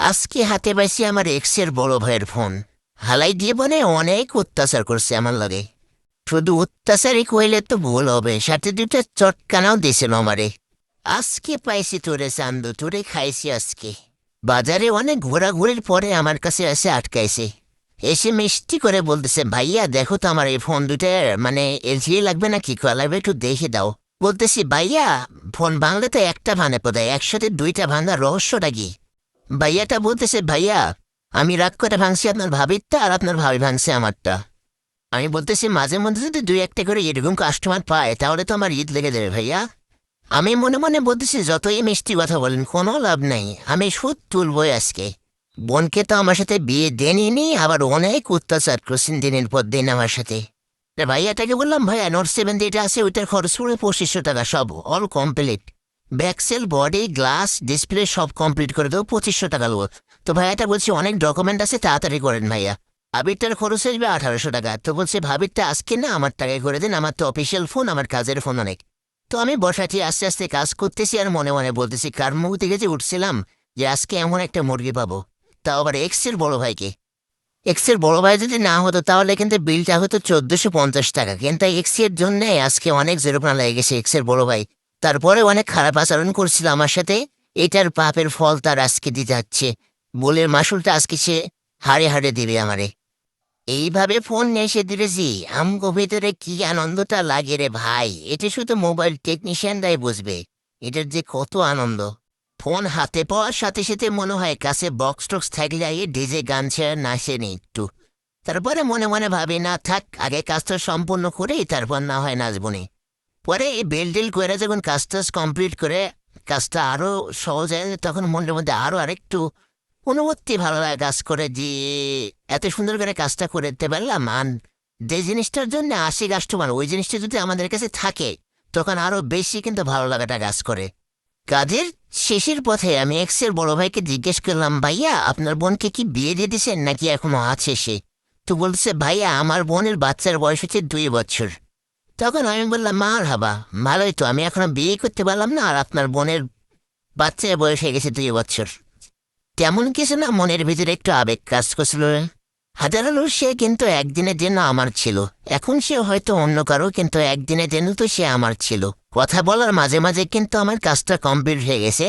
আজকে হাতে পাইছি আমার এক্সের বড় ভাইয়ের ফোন। হালাই দিয়ে বনে অনেক অত্যাচার করছে আমার লাগে। শুধু অত্যাচারই কইলে তো ভুল হবে, সাথে দুটা চটকানাও দিয়েছিল আমারে। আজকে পাইছি তোরে চান্দু, তোরে খাইছি আজকে। বাজারে অনেক ঘোরাঘুরির পরে আমার কাছে এসে আটকাইছে। এসে মিষ্টি করে বলতেছে, ভাইয়া দেখো তো আমার এই ফোন দুটা মানে এলজিয়ে লাগবে না কি করা লাগবে একটু দেখে দাও। বলতেছি ভাইয়া, ফোন ভাঙলে তো একটা ভাঙে পড়ে, একসাথে দুইটা ভাঙার রহস্যটা কি? ভাইয়াটা বলতেছে, ভাইয়া আমি রাগ করে ভাঙছি আপনার ভাবিরটা আর আপনার ভাবি ভাঙছে আমারটা। আমি বলতেছি মাঝে মধ্যে যদি দুই একটা করে এরকম কাস্টমার পায় তাহলে তো আমার ঈদ লেগে দেবে ভাইয়া। আমি মনে মনে বলতেছি যতই মিষ্টি কথা বলেন কোনো লাভ নাই, আমি সুদ তুলবই আজকে। বোনকে তো আমার সাথে বিয়ে দেনইনি, আবার অনেক অত্যাচার করছেন দিনের পর দিন আমার সাথে। তা ভাইয়াটাকে বললাম, ভাইয়া নোট 7 যেটা আছে ওইটার খরচ পড়ে 2500 টাকা, সব all complete. Back shell body glass display সব কমপ্লিট করে দেবো, 2500 টাকা লোক। তো ভাইয়াটা বলছে অনেক ডকুমেন্ট আছে তাড়াতাড়ি করেন ভাইয়া। আবিরটার খরচ আসবে 1800 টাকা। তো বলছে ভাবিরটা আজকে না আমার টাকায় করে দিন, আমার তো অফিসিয়াল ফোন, আমার কাজের ফোন অনেক। তো আমি বসাটি আস্তে আস্তে কাজ করতেছি আর মনে মনে বলতেছি কার মুখ থেকে যে উঠছিলাম যে আজকে এমন একটা মুরগি পাবো, তাও আবার এক্সের বড় ভাইকে। এক্সের বড় ভাই যদি না হতো তাহলে কিন্তু বিলটা হতো 1450 টাকা, কিন্তু এক্সের জন্য আজকে অনেক জেরোপনা লেগে গেছে এক্সের বড় ভাই। তারপরে অনেক খারাপ আচরণ করছিল আমার সাথে, এটার পাপের ফল তার আজকে দিতে যাচ্ছে। বলের মাসুলটা আজকে সে হাড়ে হাড়ে দিবে আমারে। এইভাবে ফোন নিয়ে এসে দিয়েছি, আমগো ভেতরে কি আনন্দটা লাগে রে ভাই, এটা শুধু মোবাইল টেকনিশিয়ানরাই বুঝবে এটার যে কত আনন্দ। ফোন হাতে পাওয়ার সাথে সাথে মনে হয় কাছে বক্স টক্স থাকলে ডিজে গান ছেড়ে নাচে নি একটু। তারপরে মনে মনে ভাবি না থাক, আগে কাজটা সম্পূর্ণ করেই তারপর না হয় নাচবনি। পরে এই বেলডিল করে যখন কাজটা কমপ্লিট করে কাজটা আরো সহজ হয় তখন মনের মধ্যে আরো আরেকটু অনুভূতি ভালো লাগে কাজ করে যে এত সুন্দর করে কাজটা করে দিতে পারলাম। আর যে জিনিসটার জন্য আসি কাস্টমার ওই জিনিসটা যদি আমাদের কাছে থাকে তখন আরো বেশি কিন্তু ভালো লাগাটা কাজ করে। কাজের শেষের পথে আমি এক্সের বড় ভাইকে জিজ্ঞেস করলাম, ভাইয়া আপনার বোনকে কি বিয়ে দিয়ে দিয়েছেন নাকি এখনো আছে সে? তো বলছে, ভাইয়া আমার বোনের বাচ্চার বয়স হচ্ছে 2 বছর। তখন আমি বললাম, মার হাবা, ভালোই তো, আমি এখনো বিয়ে করতে পারলাম না আর আপনার বোনের বাচ্চার বয়স হয়ে গেছে 2 বছর। তেমন কিছু না, মনের ভিতরে একটু আবেগ কাজ করছিল। হাজার হলো সে কিন্তু একদিনের জন্য আমার ছিল, এখন সে হয়তো অন্য কারো, কিন্তু একদিনের জন্য তো সে আমার ছিল। কথা বলার মাঝে মাঝে কিন্তু আমার কাজটা কমপ্লিট হয়ে গেছে।